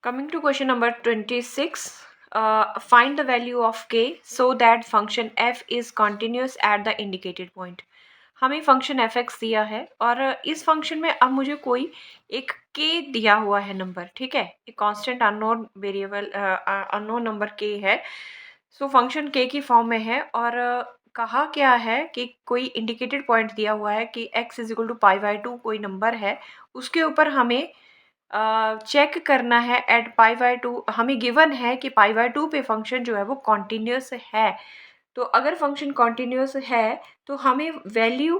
Coming to question number 26, find the value of k so that function f is continuous at the indicated point. हमें function F x दिया है और इस function में अब मुझे कोई एक के दिया हुआ है नंबर, ठीक है, एक constant unknown variable unknown number के है। सो फंक्शन के की फॉर्म में है और कहा क्या है कि कोई इंडिकेटेड पॉइंट दिया हुआ है कि x is equal to pi by two कोई नंबर है, उसके ऊपर हमें चेक करना है एट पाई बाय टू। हमें गिवन है कि पाई बाय टू पे फंक्शन जो है वो कॉन्टिन्यूस है। तो अगर फंक्शन कॉन्टिन्यूस है तो हमें वैल्यू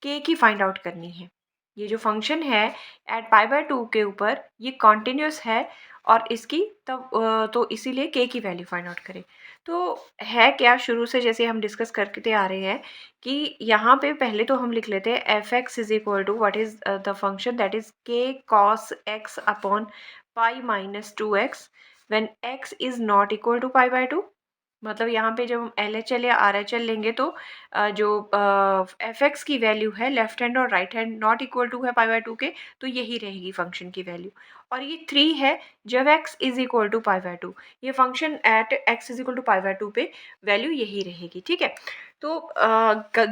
के की फाइंड आउट करनी है। ये जो फंक्शन है एट पाई बाय टू के ऊपर ये कॉन्टिन्यूस है और इसकी तब तो इसीलिए के की वैल्यू फाइंड आउट करें। तो है क्या, शुरू से जैसे हम डिस्कस करते आ रहे हैं कि यहाँ पे पहले तो हम लिख लेते हैं F X is equal to what is the function that is K cos X upon pi minus two X when x is not equal to pi by two. मतलब यहाँ पे जब हम एल एच एल या R H L लेंगे तो जो F X की वैल्यू है लेफ्ट हैंड और right hand not equal to है पाई बाय टू के, तो यही रहेगी फंक्शन की वैल्यू। और ये 3 है जब x is equal to pi by two, ये function at x is equal to pi by two पे वैल्यू यही रहेगी, ठीक है। तो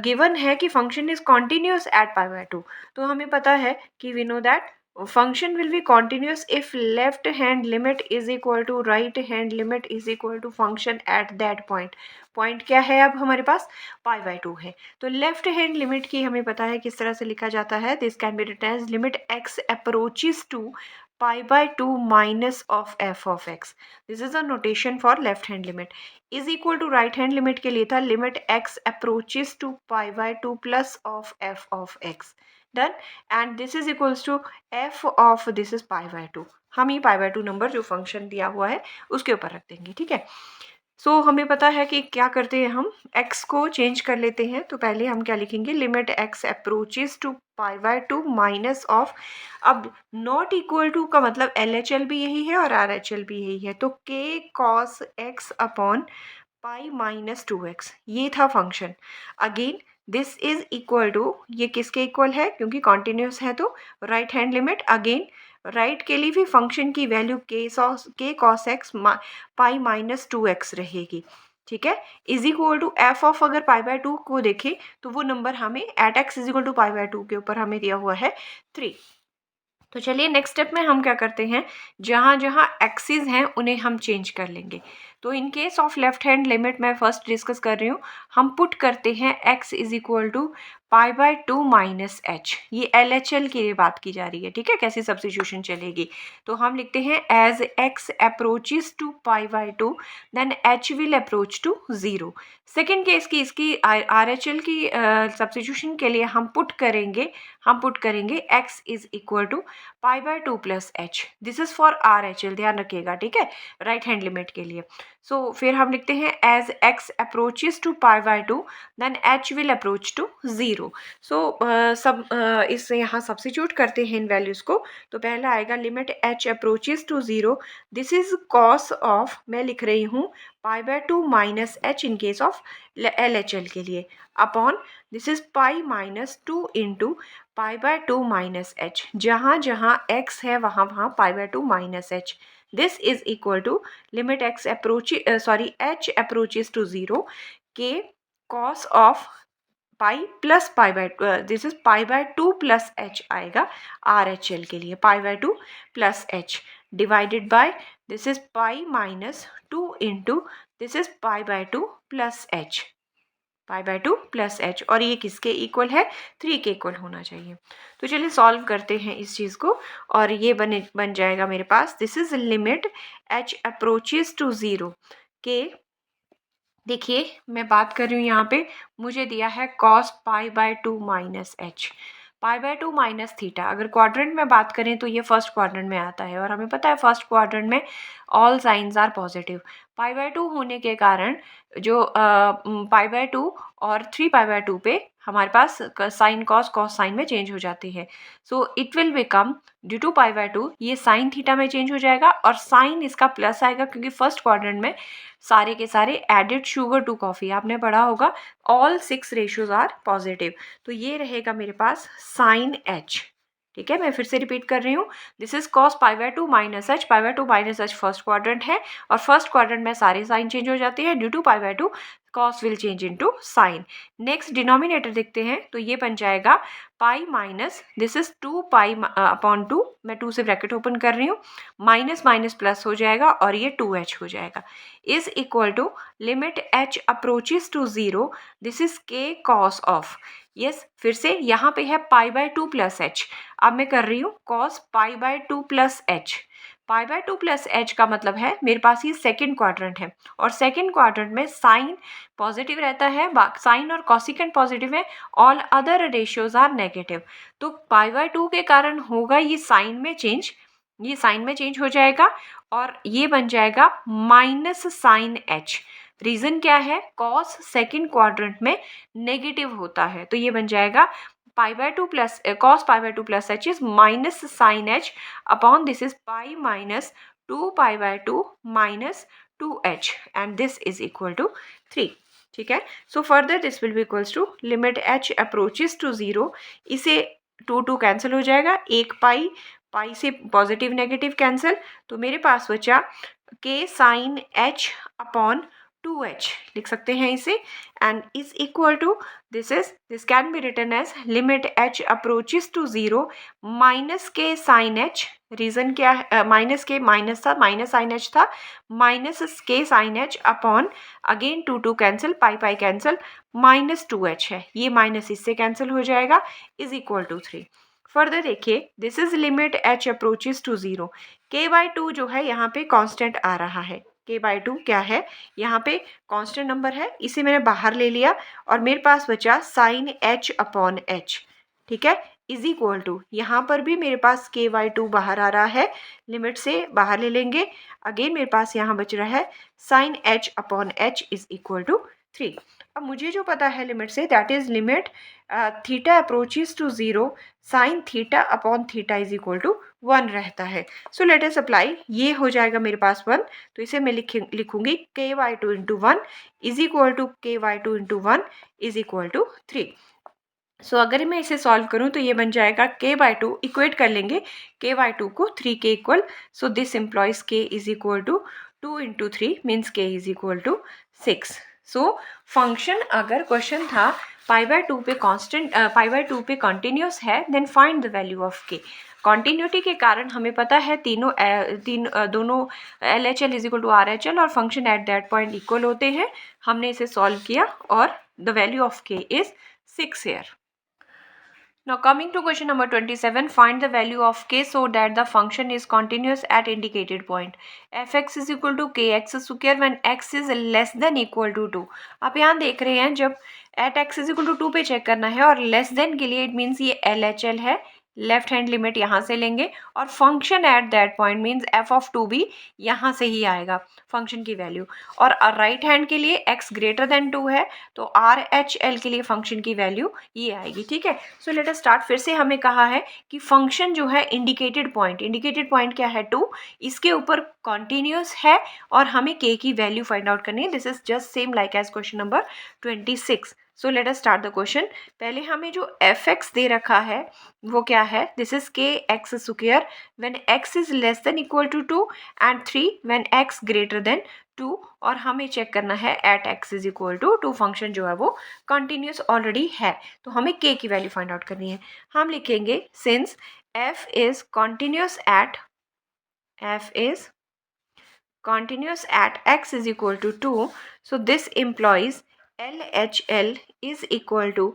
गिवन है कि function is continuous at pi by two, तो हमें पता है कि we know that function will be continuous if left hand limit is equal to right hand limit is equal to function at that point। Point क्या है अब हमारे पास पाई by to है, तो लेफ्ट हैंड लिमिट की हमें पता है किस तरह से लिखा जाता है। This can be written as limit x approaches to pi by two minus of F of x. This is a notation for left hand limit. Is equal to right hand limit के लिए था limit x approaches to pi by two plus of F of x. Done. And this is equals to f of this is pi by two. हम ये pi by two number जो function दिया हुआ है उसके ऊपर रख देंगे, ठीक है। सो हमें पता है कि क्या करते हैं, हम x को चेंज कर लेते हैं। तो पहले हम क्या लिखेंगे, limit x approaches to pi by two minus of, अब नॉट इक्वल टू का मतलब एल एच एल भी यही है और आर एच एल भी यही है, तो k cos x upon pi minus two x, ये था function. Again this is equal to, ये किसके इक्वल है, क्योंकि कॉन्टिन्यूस है तो right hand limit. Again right के लिए भी फंक्शन की value k cos x pi minus two x रहेगी, ठीक है। Is equal to f of, अगर पाई बाय टू को देखें तो वो नंबर हमें at x is equal to pi by two के ऊपर हमें दिया हुआ है 3। तो चलिए नेक्स्ट स्टेप में हम क्या करते हैं, जहाँ जहाँ एक्सिस हैं उन्हें हम चेंज कर लेंगे। तो in case of left hand limit मैं फर्स्ट डिस्कस कर रही हूँ, हम पुट करते हैं x is equal to pi by two minus h. ये एल एच एल की बात की जा रही है, ठीक है, कैसी सब्स्टिट्यूशन चलेगी। तो हम लिखते हैं as x approaches to pi by two then h will approach to 0। Second case की इसकी आर एच एल की सब्स्टिट्यूशन के लिए हम पुट करेंगे x is equal to pi by two plus h. This is for R H L, ध्यान रखिएगा, ठीक है, राइट हैंड लिमिट के लिए। सो फिर हम लिखते हैं as x approaches to pi by two then h will approach to 0। So इस यहाँ सब्स्टिट्यूट करते हैं इन वैल्यूज़ को। तो पहला आएगा limit h approaches to 0, this is cos of, मैं लिख रही हूँ pi by two minus h in case of L H L के लिए, upon this is pi minus two into pi by two minus h. जहाँ जहाँ x है वहाँ वहाँ pi by two minus h. This is equal to limit x h approaches to 0 k cos of pi plus pi bye, this is pi by two plus H आएगा are H L के लिए, पाई by two plus H divided by this is pi minus two into this is pi by two plus H, pi by two plus H. और ये किसके equal है, 3 के equal होना चाहिए। तो चलिए सॉल्व करते हैं इस चीज़ को और ये बन जाएगा मेरे पास, this is limit h approaches to 0 के, देखिए मैं बात कर रही हूँ यहाँ पे, मुझे दिया है cos pi by two minus H, pi by two minus theta. अगर क्वाड्रेंट में बात करें तो ये फर्स्ट क्वाड्रेंट में आता है और हमें पता है फर्स्ट क्वाड्रेंट में all sines are positive. Pi by two होने के कारण जो पाई बाय टू और 3 पाई बाय टू पे हमारे पास साइन कॉस साइन में चेंज हो जाती है। So it will become due to pi by two, ये साइन थीटा में चेंज हो जाएगा और साइन इसका प्लस आएगा क्योंकि फर्स्ट क्वाड्रेंट में सारे के सारे एडिड शुगर टू कॉफ़ी आपने पढ़ा होगा, ऑल 6 रेशियोज आर पॉजिटिव। तो ये रहेगा मेरे पास साइन एच, ठीक है, मैं फिर से रिपीट कर रही हूँ, this is cos pi by 2 minus H, pi by 2 minus H first quadrant है और फर्स्ट क्वाड्रेंट में सारे साइन चेंज हो जाते हैं, due to pi by 2 cos will change into sine. Next denominator देखते हैं, तो ये बन जाएगा pi minus this is 2 pi upon 2, मैं 2 से ब्रैकेट ओपन कर रही हूँ, माइनस माइनस प्लस हो जाएगा और ये 2h हो जाएगा, is equal to limit h approaches to 0, this is k cos of, yes फिर से यहाँ पे है पाई बाय 2 प्लस एच, अब मैं कर रही हूँ cos pi by 2 plus H, pi by 2 plus H का मतलब है मेरे पास ये सेकेंड क्वाड्रेंट है और सेकेंड क्वाड्रेंट में साइन पॉजिटिव रहता है, साइन और कॉसिकेंट पॉजिटिव है, all other ratios are negative, तो पाई बाय 2 के कारण होगा ये साइन में चेंज, ये साइन में चेंज हो जाएगा और ये बन जाएगा माइनस साइन एच, रीजन क्या है, कॉस सेकेंड क्वाड्रेंट में नेगेटिव होता है, तो ये बन जाएगा pi by 2 plus cos pi by 2 plus h is minus sine h upon this is pi minus 2 pi by 2 minus 2h and this is equal to 3, ठीक है। So further this will be equals to limit h approaches to 0, इसे 2 cancel हो जाएगा, एक पाई, पाई से positive negative cancel, तो मेरे पास बचा k sine h upon 2h लिख सकते हैं इसे, and is equal to this can be written as limit h approaches to 0 minus k sine h, reason क्या है, माइनस के माइनस था, माइनस साइन h था, minus k sine h upon again 2 cancel, pi pi cancel, minus 2h है, ये minus इससे cancel हो जाएगा, is equal to 3। Further देखिए, this is limit h approaches to 0, k by 2 जो है यहाँ पे कांस्टेंट आ रहा है, k बाई 2 क्या है, यहाँ पे कांस्टेंट नंबर है, इसे मैंने बाहर ले लिया और मेरे पास बचा साइन h अपॉन h, ठीक है, इज इक्वल टू, यहाँ पर भी मेरे पास k बाई 2 बाहर आ रहा है, लिमिट से बाहर ले लेंगे, अगेन मेरे पास यहाँ बच रहा है sine h upon h is equal to 3। अब मुझे जो पता है लिमिट से, that is limit theta approaches to 0 sine theta upon theta is equal to 1 रहता है, सो लेट अस अप्लाई, ये हो जाएगा मेरे पास 1, तो इसे मैं लिखूंगी k by 2 into 1 is equal to k by 2 into 1 is equal to 3। So अगर मैं इसे सॉल्व करूं तो ये बन जाएगा k बाई 2, इक्वेट कर लेंगे k बाई 2 को 3k equal, so this implies k is equal to 2 into 3 means k is equal to 6। So function अगर क्वेश्चन था पाई बाय 2 पे कांस्टेंट, पाई बाय 2 पे कंटिन्यूस है, then find the value of k, continuity के कारण हमें पता है दोनों L H L is equal to R H L और function at that point equal होते हैं, हमने इसे सॉल्व किया और the value of k is 6 here. Now coming to question number 27, find the value of k so that the function is continuous at indicated point. fx is equal to kx square when x is less than equal to 2. आप यहाँ देख रहे हैं जब at x is equal to 2 पे check करना है और लेस देन के लिए इट मीन्स ये LHL है, लेफ्ट हैंड लिमिट यहाँ से लेंगे और function at that point means F of 2 भी यहाँ से ही आएगा फंक्शन की वैल्यू, और राइट हैंड के लिए x ग्रेटर देन 2 है तो आर एच एल के लिए फंक्शन की वैल्यू ये आएगी, ठीक है। सो लेट अस स्टार्ट, फिर से हमें कहा है कि फंक्शन जो है इंडिकेटेड पॉइंट क्या है 2, इसके ऊपर कॉन्टिन्यूस है और हमें k की वैल्यू फाइंड आउट करनी है, this is just same like as question number 26। So let us start the question. पहले हमें जो एफ एक्स दे रखा है वो क्या है, this is k x square when x is less than equal to 2 and 3 when x greater than 2, और हमें चेक करना है at x is equal to 2, function जो है वो कंटिन्यूस ऑलरेडी है तो हमें के की वैल्यू फाइंड आउट करनी है। हम लिखेंगे since F is continuous at x is equal to 2, so this implies LHL is equal to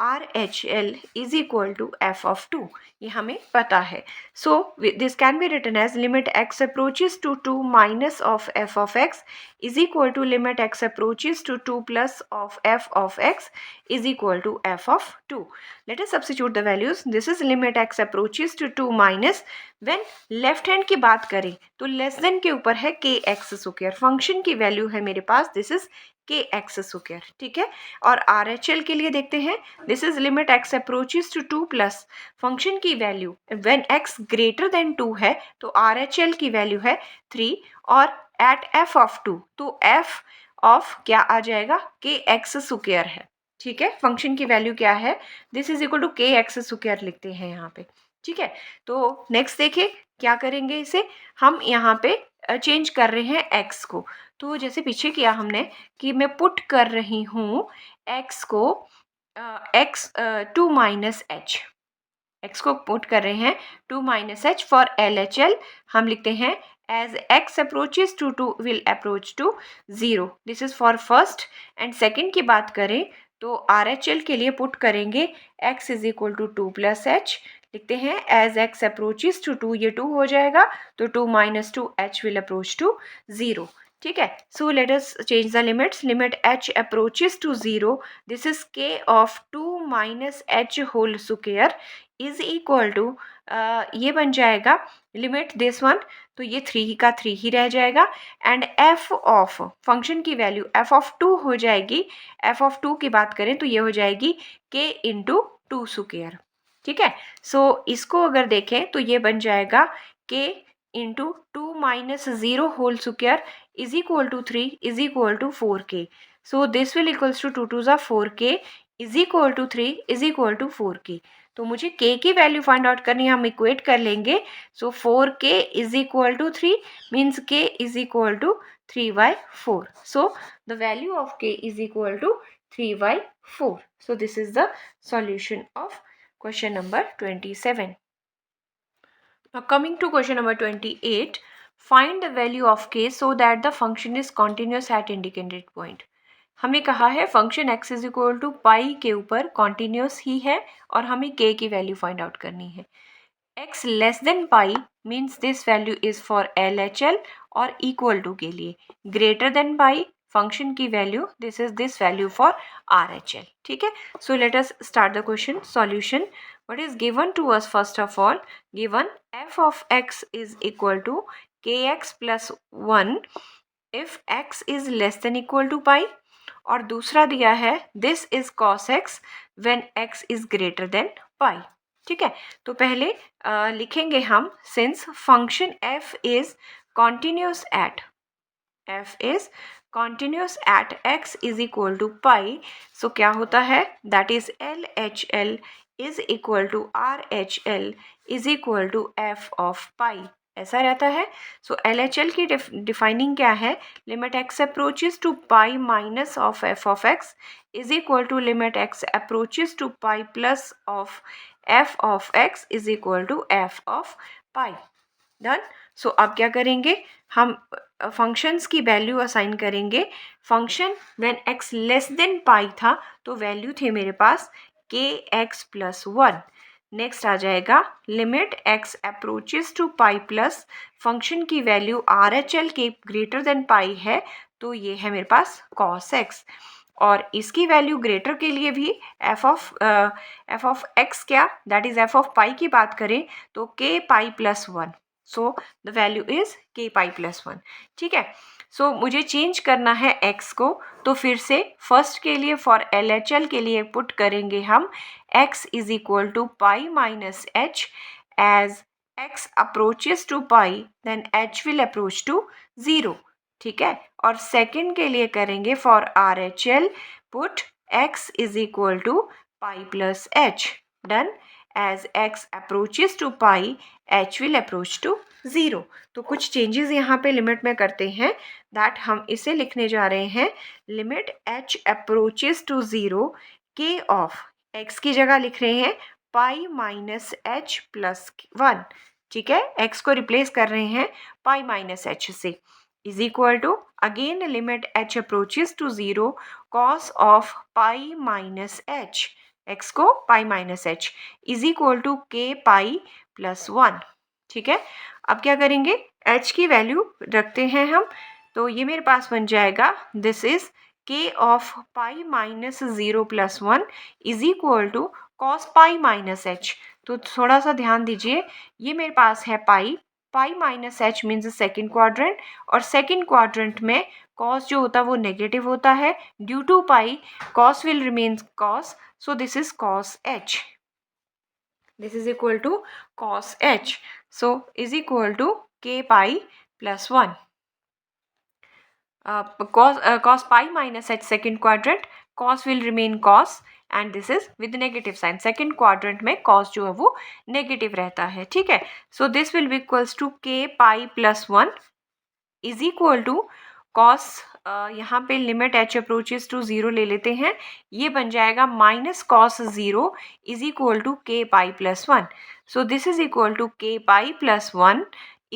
RHL is equal to f of 2, ये हमें पता है। So this can be written as limit x approaches to 2 minus of f of x is equal to limit x approaches to 2 plus of f of x is equal to f of 2. Let us substitute the values. This is limit x approaches to 2 minus, when left hand की बात करें तो less than के ऊपर है के x square, function की value है मेरे पास this is k x square, ठीक है। और आर एच एल के लिए देखते हैं, this is limit x approaches to 2 plus function की value when x greater than 2 है तो आर एच एल की वैल्यू है 3 और एट एफ ऑफ 2 तो एफ ऑफ क्या आ जाएगा के एक्स स्क्वायर है, ठीक है। फंक्शन की वैल्यू क्या है, दिस इज इक्वल टू के एक्स स्क्वायर लिखते हैं यहाँ पे, ठीक है, तो नेक्स्ट देखिए क्या करेंगे इसे, हम यहाँ पे चेंज कर रहे हैं एक्स को। तो जैसे पीछे किया हमने कि मैं पुट कर रही हूँ एक्स को x two minus h, x को पुट कर रहे हैं two minus h for L H L. हम लिखते हैं as x approaches to two will approach to zero, this is for first. And second की बात करें तो आर एच एल के लिए पुट करेंगे X is equal to two plus H, लिखते हैं as x approaches to two, ये टू हो जाएगा तो two minus two H will approach to zero. ठीक है, so let us change the limits, limit H approaches to zero, this is K of two minus H whole square is equal to, ये बन जाएगा limit this one, तो ये three का three ही रह जाएगा। एंड एफ ऑफ फंक्शन की value F of to हो जाएगी, एफ ऑफ टू की बात करें तो ये हो जाएगी के इंटू टू स्क्वायर। ठीक है, सो इसको अगर देखें तो ये बन जाएगा K into two minus zero whole square is equal to three is equal to four K. So this will equals to two ज़ा four K is equal to three is equal to four K. तो मुझे k की value find out करनी है, हम equate कर लेंगे। So 4k is equal to 3 means k is equal to 3/4. So the value of k is equal to 3/4. So this is the solution of question number 27. Now coming to question number 28, find the value of k so that the function is continuous at indicated point. हमें कहा है function x is equal to pi के ऊपर continuous ही है और हमें k की value find out करनी है। x less than pi means this value is for L H L और इक्वल टू के लिए, ग्रेटर देन पाई फंक्शन की value this is this value for R H L. ठीक है, so let us start the question solution. What is given to us first of all, given f of x is equal to kx plus 1 if x is less than equal to pi, और दूसरा दिया है this is cos x when x is greater than pi. ठीक है, तो पहले लिखेंगे हम since function f is continuous at x is equal to pi, so क्या होता है that is LHL is equal to RHL is equal to f of pi, ऐसा रहता है. सो LHL की डिफाइनिंग क्या है, limit x approaches to pi minus of f of x is equal to limit x approaches to pi plus of f of x is equal to f of pi. Done. So अब क्या करेंगे, हम functions की value assign करेंगे. Function when x less than pi था तो value थे मेरे पास kx प्लस 1. नेक्स्ट आ जाएगा limit x approaches to pi plus function की वैल्यू आर एच एल के ग्रेटर देन पाई है तो ये है मेरे पास cos x, और इसकी वैल्यू ग्रेटर के लिए भी f ऑफ x क्या दैट इज f ऑफ पाई की बात करें तो k pi plus 1. So the value is k pi plus 1. ठीक है, सो मुझे चेंज करना है x को, तो फिर से फर्स्ट के लिए फॉर एल एच एल के लिए पुट करेंगे हम x is equal to pi minus h, as x approaches to pi then h will approach to zero. ठीक है, और सेकंड के लिए करेंगे for R H L put x is equal to pi plus h. Done. As x approaches to pi h will approach to zero. तो कुछ changes यहाँ पे लिमिट में करते हैं, दैट हम इसे लिखने जा रहे हैं limit h approaches to zero k of x की जगह लिख रहे हैं पाई माइनस एच प्लस 1. ठीक है, x को रिप्लेस कर रहे हैं पाई माइनस एच से, is equal to again limit h approaches to zero cos of pi minus h, x को pi minus h is equal to k pi plus 1. ठीक है, अब क्या करेंगे, h की वैल्यू रखते हैं हम, तो ये मेरे पास बन जाएगा this is k of pi minus 0 plus 1 is equal to cos pi minus H. तो थोड़ा सा ध्यान दीजिए, ये मेरे पास है pi, pi minus H means second quadrant, और सेकेंड क्वाड्रेंट में कॉस जो होता है वो नेगेटिव होता है, due to pi cos will remain cos, so this is cos h, this is equal to cos h, so is equal to k pi plus 1. Cos pi minus h second quadrant, cos will remain cos, and this is with negative sign. Second quadrant में cos जो है वो negative रहता है, ठीक है। So this will be equals to k pi plus 1 is equal to cos, यहाँ पे लिमिट h अप्रोचेस टू 0 ले लेते हैं, ये बन जाएगा minus cos 0 is equal to k pi plus 1। So this is equal to k pi plus 1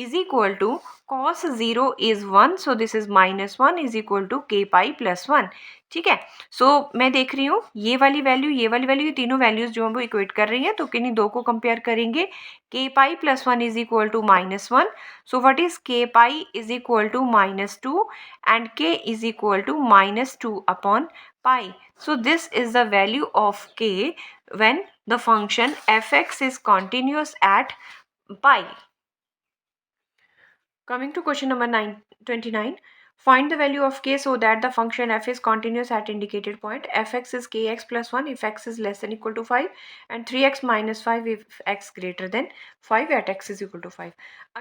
is equal to cos 0 is 1, so this is minus 1 is equal to k pi plus 1, ठीक है। सो मैं देख रही हूँ ये वाली value, ये तीनों वैल्यूज जो हम वो इक्वेट कर रही हैं, तो किन्हीं दो को कंपेयर करेंगे। k pi plus 1 is equal to minus 1, so what is k pi is equal to minus 2 and k is equal to minus 2 upon pi. So this is the value of k when the function fx is continuous at pi. Coming to question number 29, find the value of k so that the function f is continuous at indicated point. Fx is kx plus 1 if x is less than equal to 5 and 3x minus 5 if x greater than 5 at x is equal to 5.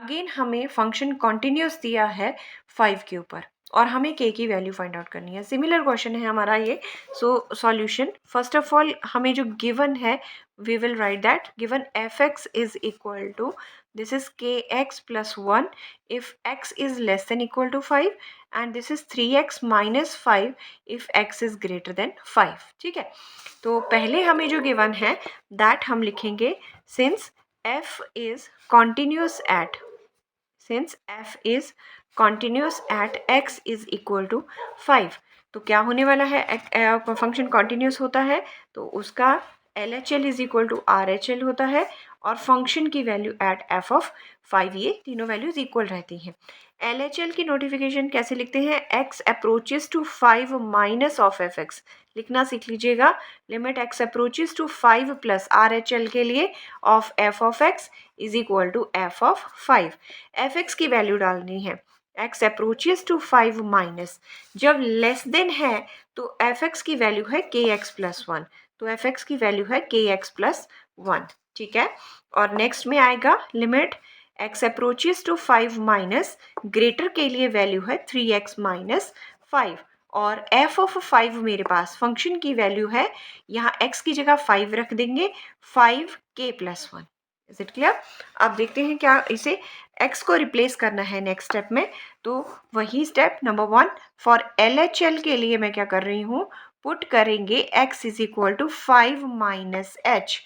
Again हमें function continuous दिया है 5 के ऊपर और हमें k की value find out करनी है। सिमिलर क्वेश्चन है हमारा ये। So solution, first of all हमें जो गिवन है we will write that given fx is equal to, this is kx plus 1 if x is less than equal to 5 and this is 3x minus 5 if x is greater than 5, ठीक है। तो पहले हमें जो given है that हम लिखेंगे since f is continuous at, since f is continuous at x is equal to 5, तो क्या होने वाला है, फंक्शन कॉन्टिन्यूस होता है तो उसका LHL is equal to RHL होता है और फंक्शन की वैल्यू एट f ऑफ 5, ये तीनों वैल्यूज इक्वल रहती हैं। LHL की नोटिफिकेशन कैसे लिखते हैं, x approaches to 5 minus of fx, लिखना सीख लीजिएगा। Limit x approaches to 5 plus RHL के लिए of f of x is equal to f of 5। fx की वैल्यू डालनी है, x अप्रोचेस टू 5 माइनस, जब लेस देन है तो fx की वैल्यू है kx प्लस 1, तो fx की वैल्यू है kx प्लस 1, ठीक है। और नेक्स्ट में आएगा limit x approaches to 5 minus, greater के लिए वैल्यू है 3x माइनस 5 और f ऑफ 5 मेरे पास फंक्शन की वैल्यू है, यहाँ x की जगह 5 रख देंगे, 5k plus 1। Is it clear? अब देखते हैं क्या इसे x को रिप्लेस करना है नेक्स्ट स्टेप में, तो वही स्टेप नंबर 1 फॉर LHL के लिए मैं क्या कर रही हूँ, पुट करेंगे x is equal to 5 minus h,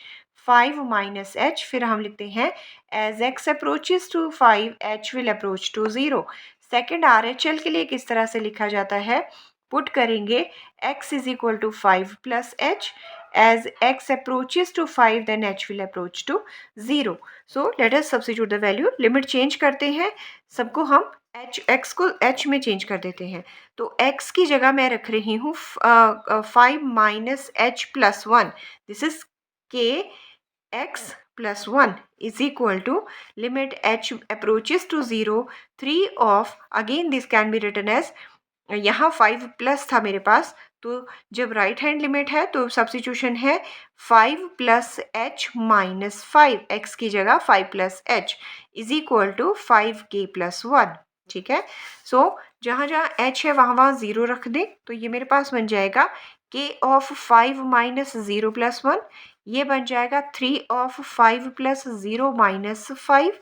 5 minus h, फिर हम लिखते हैं as x approaches to 5 h will approach to 0। Second RHL के लिए किस तरह से लिखा जाता है, पुट करेंगे x is equal to 5 plus h, as x approaches to 5 then h will approach to 0. So let us substitute the value, limit change करते हैं, सबको हम x को h में चेंज कर देते हैं, तो x की जगह मैं रख रही हूँ 5 minus h plus 1, this is k x plus 1 is equal to limit h approaches to 0 3 of, again this can be written as, यहाँ 5 प्लस था मेरे पास, तो जब राइट हैंड लिमिट है तो सब्स्टिट्यूशन है 5 प्लस एच माइनस 5, एक्स की जगह 5 plus h is equal to 5k plus 1, ठीक है। सो जहाँ जहाँ h है वहाँ वहाँ 0 रख दें, तो ये मेरे पास बन जाएगा k ऑफ 5 माइनस 0 प्लस 1, ये बन जाएगा 3 of 5 plus 0 minus 5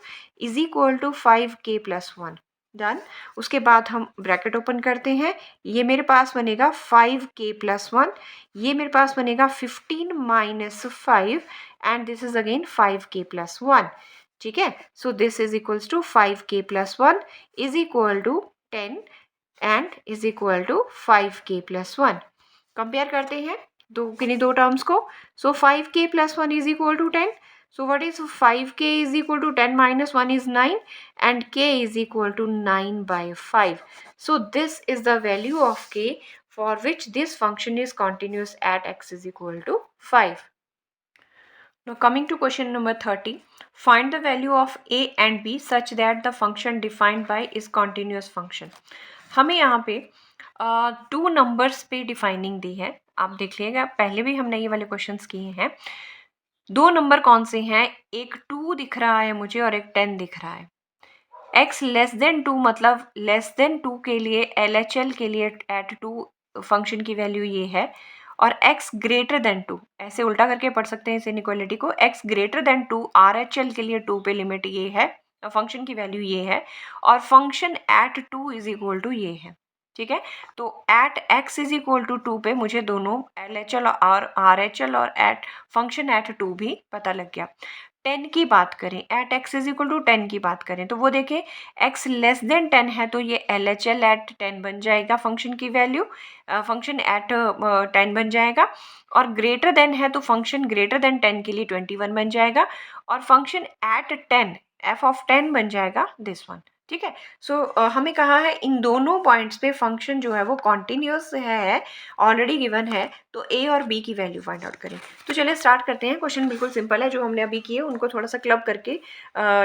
is equal to 5k plus 1, done. उसके बाद हम ब्रैकेट ओपन करते हैं, ये मेरे पास बनेगा 5k प्लस 1, ये मेरे पास बनेगा 15 minus 5 and this is again 5k plus 1, ठीक है। So this is equals to 5k plus 1 is equal to 10 and is equal to 5k plus 1। Compare करते हैं किन्हीं दो टर्म्स को, so 5k plus 1 is equal to 10, so what is 5k is equal to 10 minus 1 is 9 and k is equal to 9 by 5. So this is the value of k for which this function is continuous at x is equal to 5. Now coming to question number 30, find the value of a and b such that the function defined by is continuous function. हमें यहाँ पे 2 numbers पे defining दी है, आप देख लीजिएगा, पहले भी हमने ये वाले क्वेश्चंस किए हैं। 2 नंबर कौन से हैं, एक 2 दिख रहा है मुझे और एक 10 दिख रहा है। x लेस देन 2 मतलब लेस देन 2 के लिए LHL के लिए एट 2 फंक्शन की वैल्यू ये है, और x ग्रेटर देन 2, ऐसे उल्टा करके पढ़ सकते हैं इस इनइक्वालिटी को, x ग्रेटर देन 2 RHL के लिए 2 पे लिमिट ये है, फंक्शन की वैल्यू ये है, और function at 2 is equal to ये है। ठीक है, तो at x is equal to 2 पे मुझे दोनों LHL और RHL और एट फंक्शन एट 2 भी पता लग गया। 10 की बात करें, at x is equal to 10 की बात करें तो वो देखें x लेस देन 10 है तो ये LHL एट 10 बन जाएगा, फंक्शन की वैल्यू फंक्शन एट 10 बन जाएगा, और ग्रेटर देन है तो फंक्शन ग्रेटर देन 10 के लिए 21 बन जाएगा, और फंक्शन एट 10 f ऑफ 10 बन जाएगा दिस वन। ठीक है, सो हमें कहा है इन दोनों पॉइंट्स पे फंक्शन जो है वो कॉन्टिन्यूस है, ऑलरेडी गिवन है, तो ए और बी की वैल्यू फाइंड आउट करें। तो चलिए स्टार्ट करते हैं। क्वेश्चन बिल्कुल सिंपल है, जो हमने अभी किए उनको थोड़ा सा क्लब करके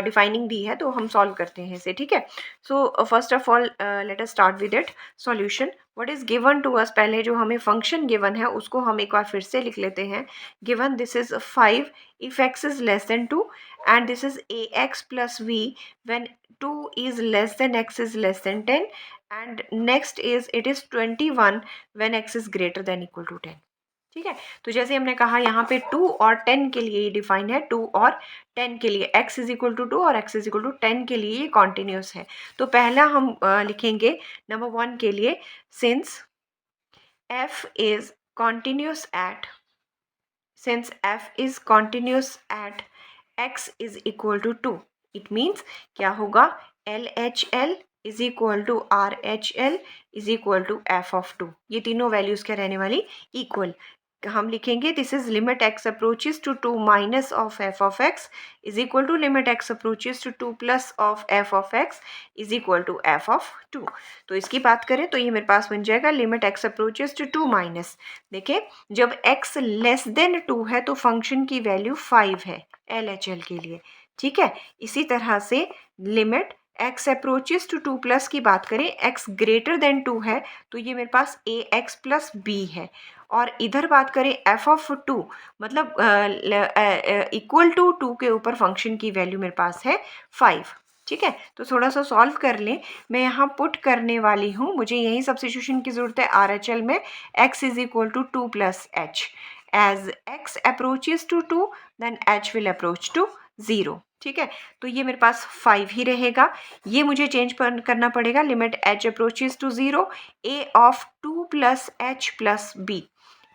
डिफाइनिंग दी है तो हम सॉल्व करते हैं इसे। ठीक है, so first of all let us start with it solution. What is given to us, पहले जो हमें फंक्शन गिवन है उसको हम एक बार फिर से लिख लेते हैं। Given this is 5 if x is less then 2 and this is ax plus v when 2 is less than x is less than 10, and next is it is 21 when x is greater than equal to 10। ठीक है, तो जैसे हमने कहा यहाँ पे 2 और 10 के लिए डिफाइन है, 2 और 10 के लिए x इज इक्वल टू 2 और x इज इक्वल टू 10 के लिए ये कॉन्टिन्यूस है। तो पहला हम लिखेंगे नंबर 1 के लिए, since f is continuous at x is equal to 2, it means क्या होगा, LHL is equal to RHL is equal to f of 2, ये तीनों वैल्यूज क्या रहने वाली, इक्वल। हम लिखेंगे this is limit x approaches to 2 minus of f of x is equal to limit x approaches to 2 plus of f of x is equal to f of 2। तो इसकी बात करें तो ये मेरे पास बन जाएगा limit x approaches to 2 minus, देखिए जब x लेस देन 2 है तो फंक्शन की वैल्यू 5 है LHL के लिए। ठीक है, इसी तरह से limit x approaches to 2 plus की बात करें, x ग्रेटर देन 2 है तो ये मेरे पास ax प्लस b है, और इधर बात करें f ऑफ 2 मतलब इक्वल टू 2 के ऊपर फंक्शन की वैल्यू मेरे पास है 5। ठीक है, तो थोड़ा सा सॉल्व कर लें, मैं यहाँ पुट करने वाली हूँ, मुझे यही सब्स्टिट्यूशन की ज़रूरत है RHL में, x is equal to 2 plus h, as x approaches to 2 then h will approach to 0। ठीक है, तो ये मेरे पास 5 ही रहेगा, ये मुझे चेंज करना पड़ेगा, limit h approaches to 0 a of 2 plus h plus b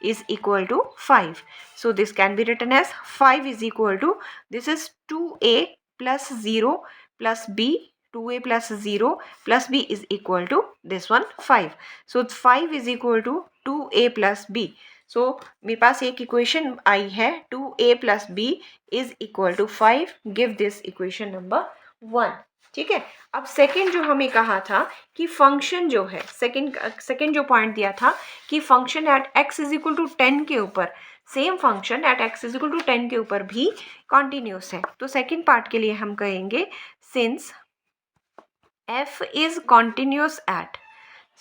is equal to 5. So this can be written as 5 is equal to, this is 2a plus 0 plus b, 2a plus 0 plus b is equal to this one 5. So 5 is equal to 2a plus b. So मेरे पास एक equation आई है 2a plus b is equal to 5. Give this equation number 1. ठीक है, अब second जो हमें कहा था कि फंक्शन जो है, सेकंड जो पॉइंट दिया था कि function at x is equal to 10 के ऊपर, same function at x is equal to 10 के ऊपर भी कॉन्टिन्यूस है। तो सेकंड पार्ट के लिए हम कहेंगे since f is continuous at,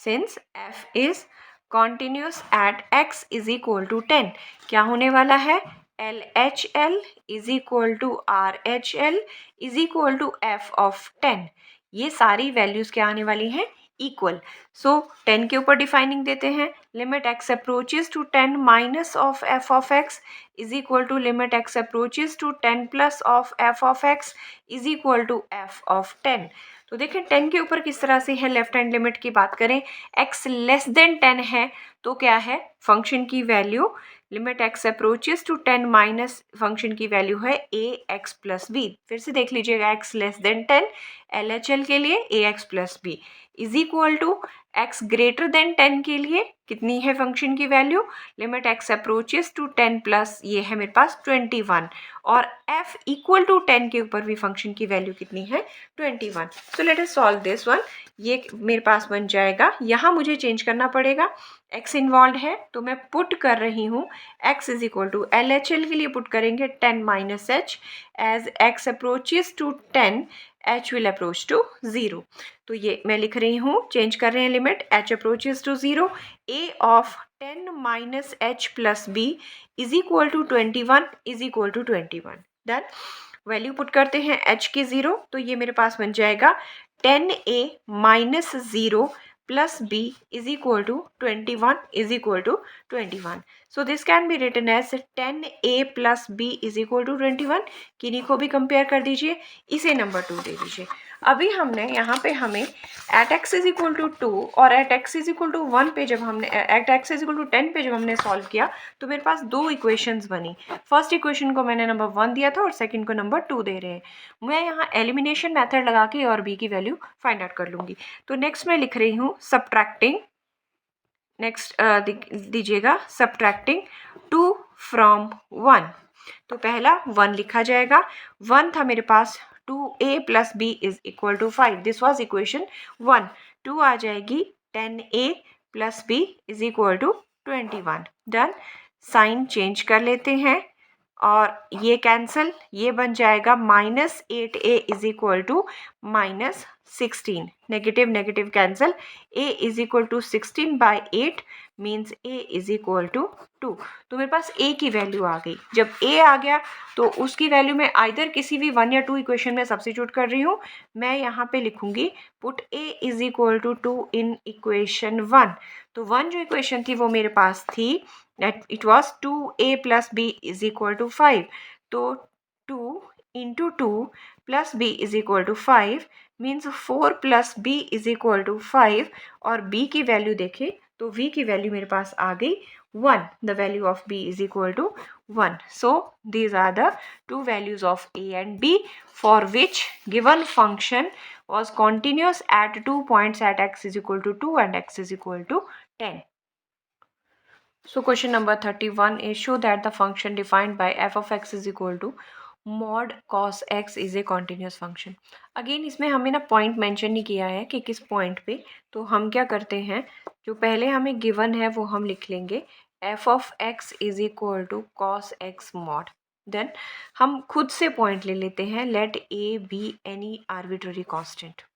since f is continuous at x is equal to 10, क्या होने वाला है, LHL is equal to RHL is equal to f of 10, ये सारी वैल्यूज क्या आने वाली हैं, इक्वल। सो 10 के ऊपर डिफाइनिंग देते हैं, limit x approaches to 10 minus of f of x is equal to limit x approaches to 10 plus of f of x is equal to f of 10। तो देखें 10 के ऊपर किस तरह से है, लेफ्ट हैंड लिमिट की बात करें, x लेस देन 10 है तो क्या है, फंक्शन की value limit x approaches to 10 minus function की वैल्यू है ax प्लस बी। फिर से देख लीजिएगा, x लेस देन 10 LHL के लिए ax plus b is equal to x greater than 10 के लिए कितनी है फंक्शन की value, limit x approaches to 10 plus ये है मेरे पास 21, और f इक्वल टू 10 के ऊपर भी फंक्शन की वैल्यू कितनी है 21। सो let us solve this one, ये मेरे पास बन जाएगा, यहाँ मुझे चेंज करना पड़ेगा, x इन्वॉल्व है तो मैं पुट कर रही हूँ x is equal to LHL के लिए पुट करेंगे 10 minus h, as x approaches to 10 h will approach to 0। तो ये मैं लिख रही हूँ, चेंज कर रहे हैं limit h approaches to 0, a of 10 minus h plus b is equal to 21 is equal to 21। Then value put करते हैं h की 0, तो ये मेरे पास बन जाएगा 10a minus 0 plus b is equal to 21 is equal to 21. So this can be written as 10a plus b is equal to 21. किन्हीं को भी कंपेयर कर दीजिए, इसे नंबर 2 दे दीजिए. अभी हमने यहाँ पे हमें at x is equal to 2 और at x is equal to 1 पे जब हमने at x is equal to 10 पे जब हमने सॉल्व किया तो मेरे पास दो इक्वेशंस बनी. फर्स्ट इक्वेशन को मैंने नंबर 1 दिया था और सेकंड को नंबर 2 दे रहे हैं. मैं यहाँ एलिमिनेशन मेथड लगा के और बी की वैल्यू फाइंड आउट कर लूँगी. तो नेक्स्ट मैं लिख रही हूँ सब्ट्रैक्टिंग. नेक्स्ट दीजिएगा सब्ट्रैक्टिंग 2 फ्रॉम 1. तो पहला 1 लिखा जाएगा. 1 था मेरे पास 2a plus b is equal to 5. This was equation 1. 2 आ जाएगी 10a plus b is equal to 21. Done. Sign change कर लेते हैं और ये कैंसिल, ये बन जाएगा -8a is equal to -16. Negative negative cancel. a is equal to 16 by 8 means a is equal to 2. तो मेरे पास a की वैल्यू आ गई. जब a आ गया तो उसकी वैल्यू मैं आइदर किसी भी 1 या 2 इक्वेशन में सब्स्टिट्यूट कर रही हूँ. मैं यहाँ पे लिखूंगी put a is equal to 2 in equation 1. तो 1 जो इक्वेशन थी वो मेरे पास थी it was 2a plus b is equal to 5. तो 2 into 2 plus b is equal to 5 means 4 plus b is equal to 5. और b की वैल्यू देखें तो v की वैल्यू मेरे पास आ गई 1. The value of b is equal to 1. So these are the two values of a and b for which given function was continuous at 2 points at x is equal to 2 and x is equal to 10. So question number 31 is show that the function defined by f of x is equal to mod cos x is a continuous function. Again इसमें हमें ना point mention नहीं किया है कि किस point पे. तो हम क्या करते हैं, जो पहले हमें गिवन है वो हम लिख लेंगे f of x is equal to cos x mod. Then हम खुद से पॉइंट ले लेते हैं. Let a be any arbitrary constant.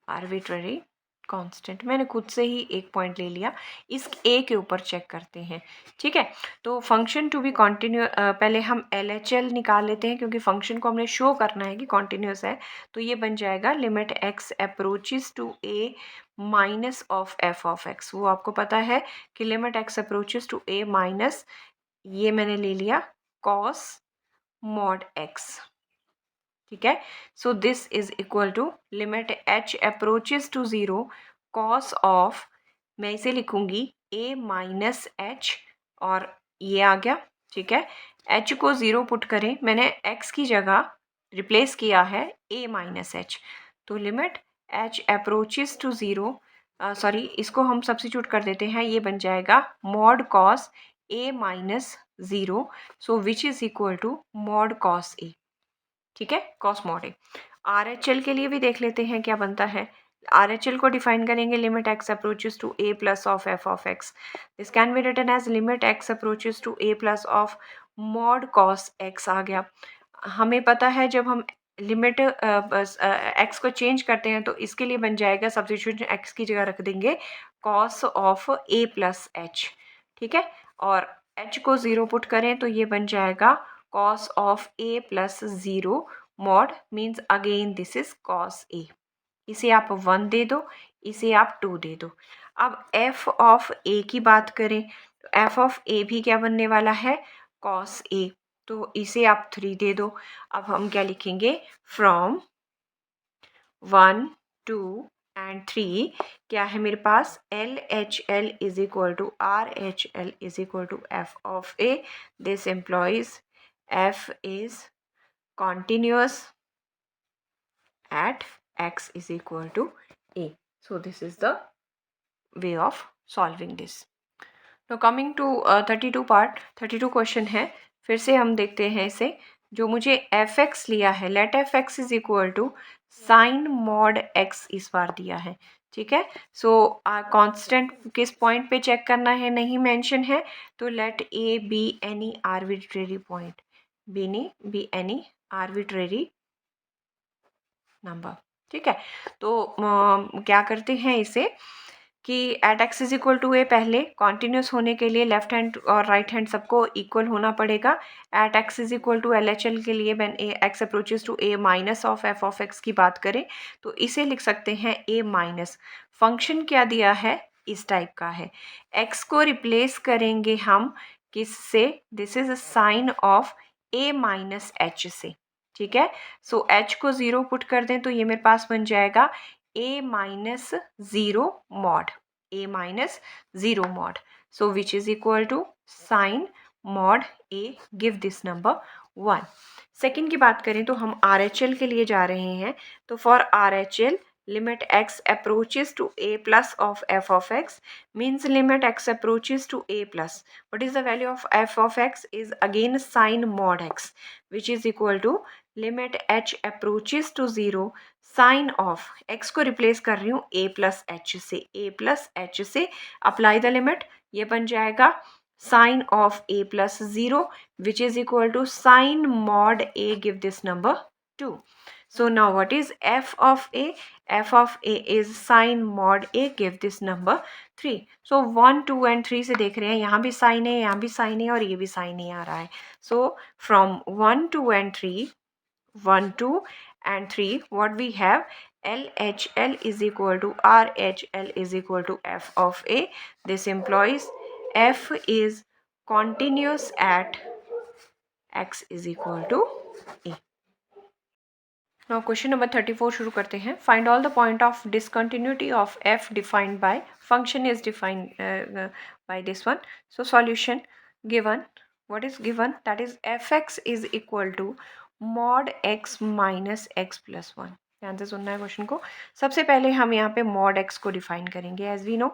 Arbitrary constant मैंने खुद से ही एक पॉइंट ले लिया. इस a के ऊपर चेक करते हैं. ठीक है. तो फंक्शन टू बी कॉन्टिन्यू पहले हम LHL निकाल लेते हैं क्योंकि फंक्शन को हमने शो करना है कि कॉन्टिन्यूस है. तो ये बन जाएगा limit x approaches to a minus of f of x. वो आपको पता है कि limit x approaches to a minus ये मैंने ले लिया cos mod x. ठीक है. So this is equal to limit h approaches to 0 cos of, मैं इसे लिखूंगी a माइनस एच और ये आ गया. ठीक है. h को 0 पुट करें, मैंने x की जगह रिप्लेस किया है a माइनस एच. तो limit h approaches to 0 sorry इसको हम सब्स्टिट्यूट कर देते हैं. ये बन जाएगा mod cos a minus 0. So which is equal to mod cos a. ठीक है. कॉस मॉड ए. RHL के लिए भी देख लेते हैं क्या बनता है. RHL को डिफाइन करेंगे limit x approaches to a plus of f of x. This can be written as limit x approaches to a plus of mod cos x आ गया. हमें पता है जब हम लिमिट x को चेंज करते हैं तो इसके लिए बन जाएगा सब्स्टिट्यूशन x की जगह रख देंगे cos of a plus H. ठीक है. और h को 0 पुट करें तो ये बन जाएगा cos of a plus 0 mod means again this is cos a. इसे आप 1 दे दो, इसे आप 2 दे दो. अब f of a की बात करें तो f of a भी क्या बनने वाला है cos a. तो इसे आप 3 दे दो. अब हम क्या लिखेंगे फ्रॉम 1 2 एंड 3 क्या है मेरे पास LHL is equal to RHL is equal to f of a. This implies f is continuous at x is equal to a. So this is the way of solving this. Now coming to 32 part. 32 question है. फिर से हम देखते हैं इसे. जो मुझे fx लिया है let fx is equal to sine mod x इस बार दिया है. ठीक है. सो कांस्टेंट किस पॉइंट पे चेक करना है नहीं मेंशन है. तो let a be any arbitrary point, be any arbitrary number. ठीक है. तो क्या करते हैं इसे कि at x is equal to A पहले कॉन्टिन्यूस होने के लिए लेफ्ट हैंड और राइट हैंड सबको इक्वल होना पड़ेगा। At x is equal to L H L के लिए when A X approaches to A minus of F of X की बात करें तो इसे लिख सकते हैं ए माइनस। फंक्शन क्या दिया है, इस टाइप का है। एक्स को रिप्लेस करेंगे हम किससे, this is a sine of a minus h से, ठीक है। सो एच को 0 पुट कर दें तो ये मेरे पास बन जाएगा a minus 0 mod, a minus 0 mod, so which is equal to sin mod a, give this number 1। Second की बात करें तो हम RHL के लिए जा रहे हैं, तो for RHL limit x approaches to a plus of f of x means limit x approaches to a plus, what is the value of f of x is again sin mod x, which is equal to limit h approaches to 0 sine of x को replace कर रही हूँ a plus h से, a plus h से apply the limit, ये बन जाएगा sine of a plus 0 which is equal to sine mod a, give this number 2। So now what is f of a, f of a is sine mod a, give this number 3। So 1 2 and 3 से देख रहे हैं यहाँ भी sign है, यहाँ भी sign है और ये भी साइन ही आ रहा है। So from 1 2 and 3, 1 2 and 3, what we have, LHL is equal to RHL is equal to f of a, this implies f is continuous at x is equal to a। Now question number 34 शुरू करते हैं। Find all the point of discontinuity of f defined by function is defined by this one। So solution given, what is given, that is fx is equal to mod x minus x plus 1। ध्यान से सुनना है question को। सबसे पहले हम यहाँ पे mod x को डिफाइन करेंगे। As we know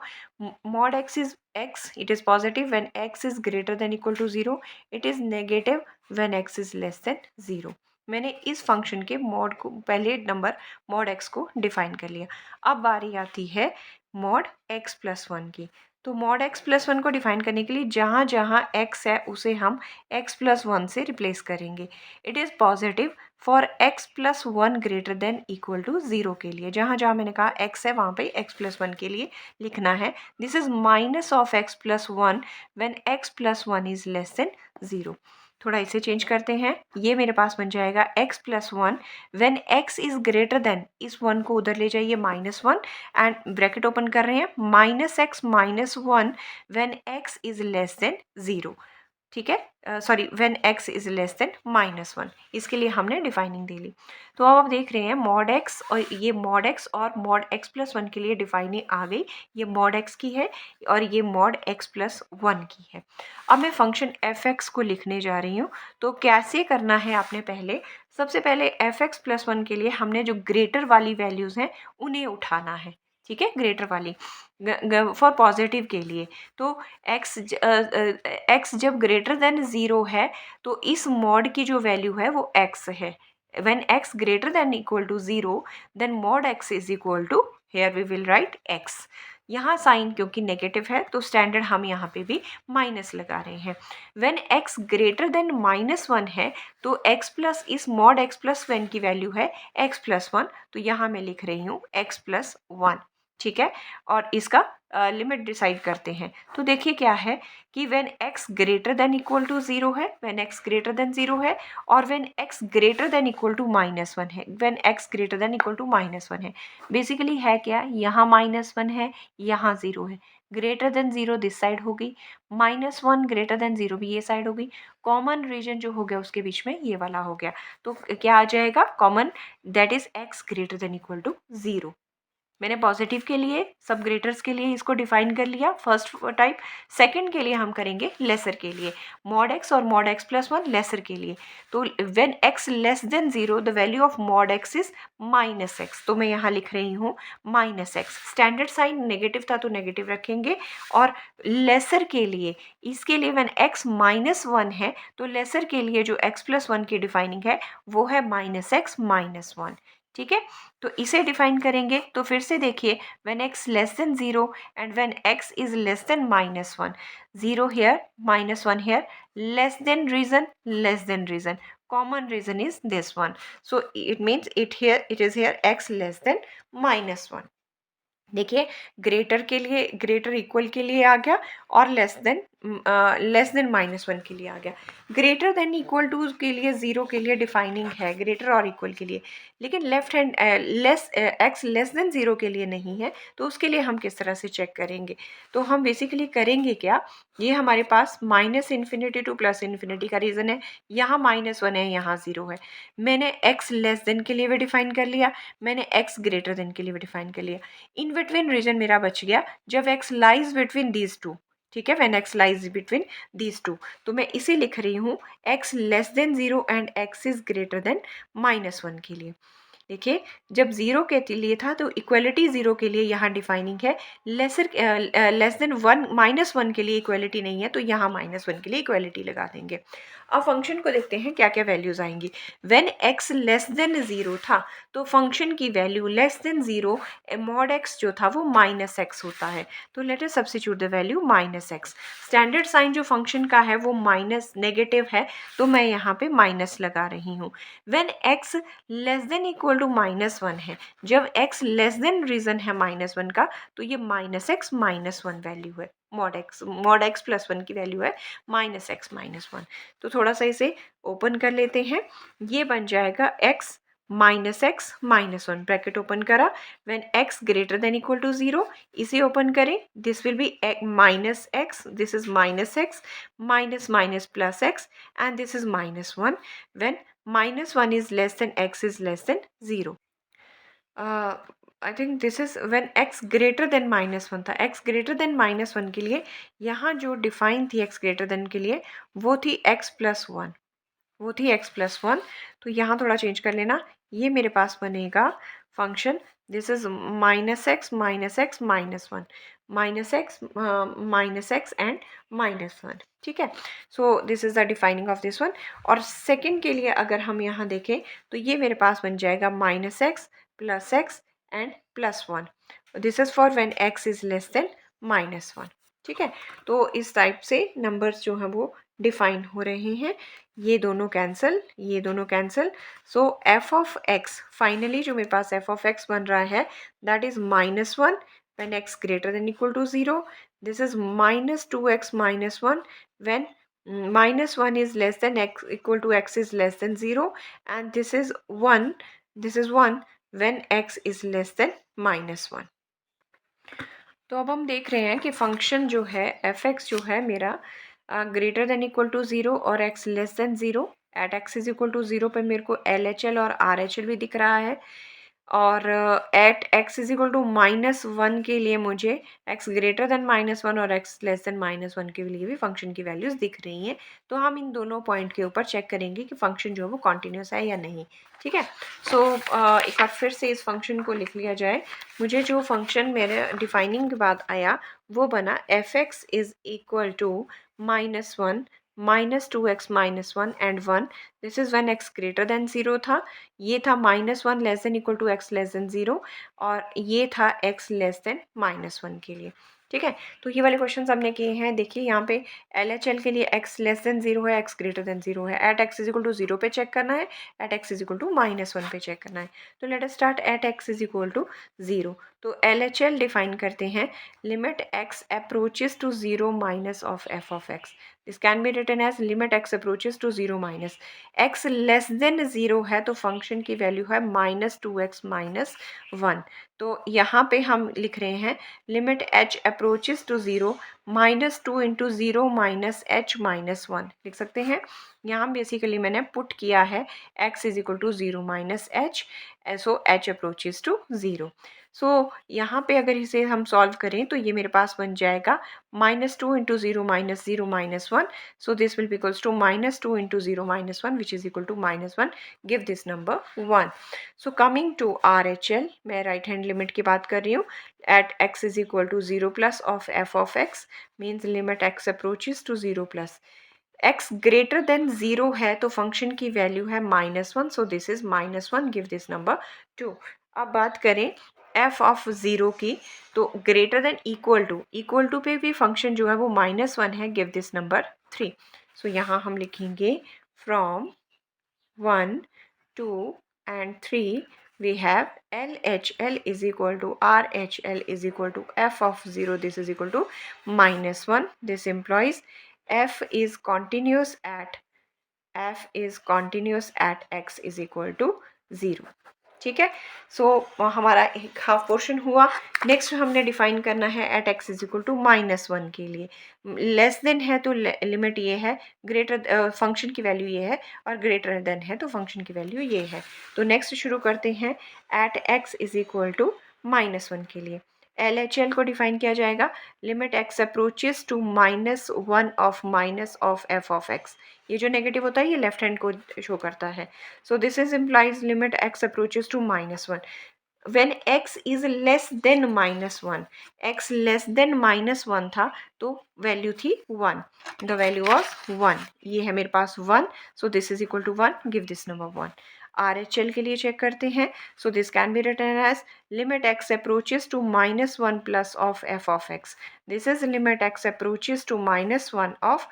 mod x is x, it is positive when x is greater than equal to 0, it is negative when x is less than 0। मैंने इस फंक्शन के मॉड को पहले नंबर मॉड x को define कर लिया। अब बारी आती है मॉड x प्लस 1 की। तो मॉड x प्लस 1 को डिफाइन करने के लिए जहाँ जहाँ x है उसे हम x प्लस 1 से रिप्लेस करेंगे। It is positive for x plus 1 greater than equal to 0 के लिए, जहाँ जहाँ मैंने कहा x है वहाँ पे x प्लस 1 के लिए लिखना है। This is minus of x plus 1 when x plus 1 is less than 0। थोड़ा इसे चेंज करते हैं, ये मेरे पास बन जाएगा x plus 1 when x is greater than, इस 1 को उधर ले जाइए -1 एंड ब्रैकेट ओपन कर रहे हैं, -x minus 1 when x is less than 0, ठीक है। Sorry, when x is less then -1, इसके लिए हमने डिफाइनिंग दे ली। तो अब आप देख रहे हैं मॉड x और ये मॉड x और मॉड x प्लस 1 के लिए डिफाइनिंग आ गई। ये मॉड x की है और ये मॉड x प्लस 1 की है। अब मैं फंक्शन f(x) को लिखने जा रही हूँ। तो कैसे करना है आपने, पहले सबसे पहले f(x) प्लस 1 के लिए हमने जो ग्रेटर वाली वैल्यूज़ हैं उन्हें उठाना है, ठीक है, ग्रेटर वाली फॉर पॉजिटिव के लिए। तो x जब ग्रेटर देन 0 है तो इस मॉड की जो वैल्यू है वो x है। When x greater than equal to 0 then mod x is equal to, here we will write x। यहाँ साइन क्योंकि नेगेटिव है तो स्टैंडर्ड हम यहाँ पे भी माइनस लगा रहे हैं। व्हेन x ग्रेटर देन -1 है तो x प्लस इस मॉड x प्लस 1 की वैल्यू है x प्लस 1, तो यहाँ मैं लिख रही हूँ x प्लस 1, ठीक है। और इसका लिमिट डिसाइड करते हैं। तो देखिए क्या है कि when x greater than equal to 0 है, व्हेन x ग्रेटर देन 0 है और when x greater than equal to -1 है, when x greater than equal to -1 है। बेसिकली है क्या, यहाँ -1 है, यहाँ 0 है। ग्रेटर देन 0 दिस साइड हो गई, -1 ग्रेटर देन 0 भी ये साइड हो गई। कॉमन रीजन जो हो गया उसके बीच में ये वाला हो गया। तो क्या आ जाएगा common, that is x greater than equal to 0। मैंने पॉजिटिव के लिए सब ग्रेटर्स के लिए इसको डिफाइन कर लिया फर्स्ट टाइप। सेकंड के लिए हम करेंगे लेसर के लिए, मॉड x और मॉड x प्लस 1 लेसर के लिए। तो when x less than 0 the value of mod x is -x, तो मैं यहाँ लिख रही हूँ -x। स्टैंडर्ड साइन नेगेटिव था तो नेगेटिव रखेंगे। और लेसर के लिए, इसके लिए व्हेन x -1 है तो लेसर के लिए जो x प्लस 1 की डिफाइनिंग है वो है -x - 1, ठीक है। तो इसे डिफाइन करेंगे तो फिर से देखिए, when x less than 0 and when x is less then -1, 0 here -1 here, less than reason, common reason is this one, so it means it is here x less than -1। देखिए, ग्रेटर के लिए, greater equal के लिए आ गया, और less than -1 के लिए आ गया। ग्रेटर देन इक्वल टू के लिए, ज़ीरो के लिए डिफाइनिंग है, ग्रेटर और इक्वल के लिए, लेकिन left hand axe less than zero के लिए नहीं है। तो उसके लिए हम किस तरह से चेक करेंगे? तो हम बेसिकली करेंगे क्या, ये हमारे पास -∞ टू +∞ का रीज़न है, यहाँ -1 है, यहाँ 0 है। मैंने एक्स लेस देन के लिए भी डिफाइन कर लिया, मैंने एक्स ग्रेटर देन के लिए भी डिफाइन कर लिया। इन बिटवीन रीजन मेरा बच गया जब x lies between these two. ठीक है, when x lies between these two, तो मैं इसे लिख रही हूँ x less than 0 and x is greater than -1 के लिए। देखिए, जब ज़ीरो के लिए था तो इक्वलिटी ज़ीरो के लिए यहाँ डिफाइनिंग है, लेस देन -1 के लिए इक्वलिटी नहीं है, तो यहाँ -1 के लिए इक्वलिटी लगा देंगे। अब फंक्शन को देखते हैं क्या क्या वैल्यूज़ आएंगी। व्हेन x लेस देन 0 था तो फंक्शन की value less than 0 mod x जो था वो -x होता है। तो let us substitute the value -x। Standard sign जो फंक्शन का है वो माइनस नेगेटिव है, तो मैं यहाँ पे माइनस लगा रही हूँ। When x less than equal to -1 है, जब x लेस देन रीजन है -1 का, तो ये -x -1 वैल्यू है, मॉड x प्लस 1 की वैल्यू है -x -1। तो थोड़ा सा इसे ओपन कर लेते हैं, ये बन जाएगा x -1 ब्रैकेट ओपन करा। When x greater than equal to 0, इसे ओपन करें, this will be -x, this is -x, minus minus plus x, and this is -1 when -1 is less than x is less than 0. I think this is when x greater than -1 था। x greater than -1 के लिए यहाँ जो define थी x greater then के लिए, वो थी x प्लस 1, वो थी x प्लस 1। तो यहाँ थोड़ा चेंज कर लेना, ये मेरे पास बनेगा function, this is -x -x -1, -x and -1। ठीक है, so this is the defining of this one. और सेकंड के लिए अगर हम यहाँ देखें तो ये मेरे पास बन जाएगा -x plus x and plus 1। This is for when x is less then -1। ठीक है, तो इस टाइप से नंबर्स जो हैं वो डिफाइन हो रहे हैं। ये दोनों कैंसिल, ये दोनों cancel. So f of x, finally जो मेरे पास f ऑफ x बन रहा है, that is -1 when x greater than equal to 0. This is -2x -1 when -1 is less than x equal to x is less than 0, and this is 1, this is 1 when x is less than -1. तो अब हम देख रहे हैं कि function जो है f(x) जो है मेरा ग्रेटर देन इक्वल टू 0 और x less than 0, at x is equal to 0 पे मेरे को LHL और RHL भी दिख रहा है, और at x is equal to -1 के लिए मुझे x ग्रेटर देन -1 और x लेस देन -1 के लिए भी फंक्शन की वैल्यूज़ दिख रही हैं। तो हम इन दोनों पॉइंट के ऊपर चेक करेंगे कि फंक्शन जो है वो कॉन्टिन्यूस है या नहीं। ठीक है, सो एक बार फिर से इस फंक्शन को लिख लिया जाए। मुझे जो फंक्शन मेरे डिफाइनिंग के बाद आया वो बना f(x) is equal to -1 -2x -1 and 1। This is when x greater than 0 था, ये था -1 less than equal to x less than 0, और ये था x लेस देन -1 के लिए। ठीक है, तो ये वाले क्वेश्चंस हमने किए हैं। देखिए यहाँ पे LHL के लिए x लेस देन 0 है, x ग्रेटर देन 0 है, at x is equal to 0 पे चेक करना है, at x is equal to -1 पे चेक करना है। तो let us start at x is equal to 0। तो LHL डिफाइन करते हैं, limit x approaches to 0 minus of f of x। This can be written as limit x approaches to 0 minus x less than 0 है, तो function की value है -2x -1। तो यहाँ पे हम लिख रहे हैं limit h approaches to 0 -2 into 0 minus h -1 लिख सकते हैं। यहाँ बेसिकली मैंने पुट किया है x is equal to 0 minus h, so h approaches to 0। So यहाँ पे अगर इसे हम सॉल्व करें तो ये मेरे पास बन जाएगा -2 into 0 minus 0 -1, so this will be equals to -2 into 0 -1 which is equal to -1. Give this number 1. So coming to RHL, मैं राइट हैंड लिमिट की बात कर रही हूँ, at x is equal to 0 plus of f of x means limit x approaches to 0 plus x greater than 0 है, तो function की value है -1, so this is -1. Give this number 2. अब बात करें f ऑफ 0 की, तो ग्रेटर देन इक्वल टू पे भी फंक्शन जो है वो -1 है। Give this number 3। सो यहाँ हम लिखेंगे from 1 2 and 3 we have LHL is equal to RHL is equal to f of 0. This is equal to -1. This implies f is continuous at x is equal to 0. ठीक है. So हमारा एक half portion हुआ. Next हमने define करना है at x is equal to -1 के लिए. लेस देन है तो लिमिट ये है, ग्रेटर फंक्शन की वैल्यू ये है, और ग्रेटर देन है तो फंक्शन की वैल्यू ये है. तो नेक्स्ट शुरू करते हैं at x is equal to -1 के लिए. LHL को डिफाइन किया जाएगा limit x approaches to -1 of f of x. ये जो नेगेटिव होता है ये लेफ्ट हैंड को शो करता है. So this is implies limit x approaches to -1 when x is less then -1. x less then -1 था तो वैल्यू थी 1. The value was 1. ये है मेरे पास 1. So this is equal to 1. Give this number 1. RHL के लिए चेक करते हैं. So this can be written as limit x approaches to -1 plus of f of x. This is limit x approaches to -1 of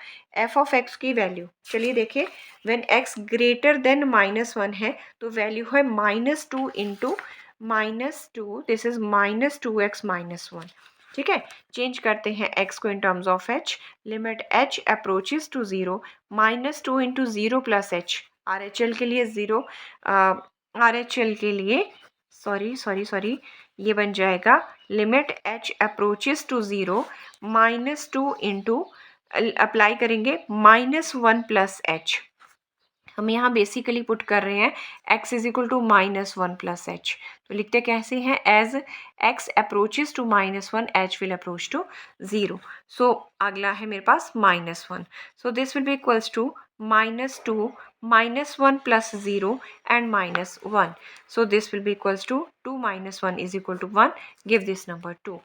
f of x की value. चलिए देखिए, when x greater than -1 है तो value है -2 into -2. This is -2x -1. ठीक है. Change करते हैं x को in terms of h. Limit h approaches to 0 -2 into 0 plus h. RHL के लिए 0, RHL के लिए सॉरी ये बन जाएगा limit h approaches to 0 -2 into apply करेंगे -1 प्लस h. हम यहाँ बेसिकली पुट कर रहे हैं x is equal to -1 plus h. तो लिखते कैसे हैं as x approaches to -1 h will approach to 0. So अगला है मेरे पास -1. So this will be equals to -2 -1 plus 0 and -1. So this will be equals to 2 - 1 is equal to 1. Give this number 2.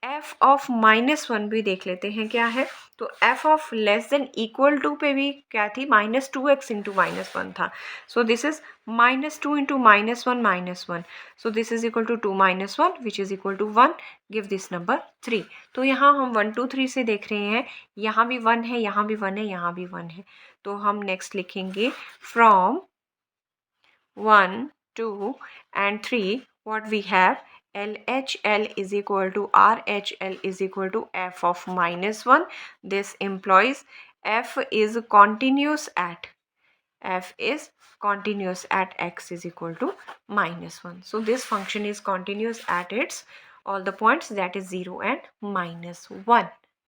f of -1 भी देख लेते हैं क्या है. तो f of less than equal to पे भी क्या थी, -2x इंटू -1 था. So this is -2 into -1. So this is equal to 2 - 1 which is equal to 1. Give this number 3. तो यहाँ हम 1 2 3 से देख रहे हैं, यहाँ भी 1 है, यहाँ भी 1 है, यहाँ भी 1 है. तो हम नेक्स्ट लिखेंगे from 1 2 and 3 what we have LHL is equal to RHL is equal to f of -1. This implies f is continuous at x is equal to -1. So this function is continuous at its all the points, that is 0 and -1.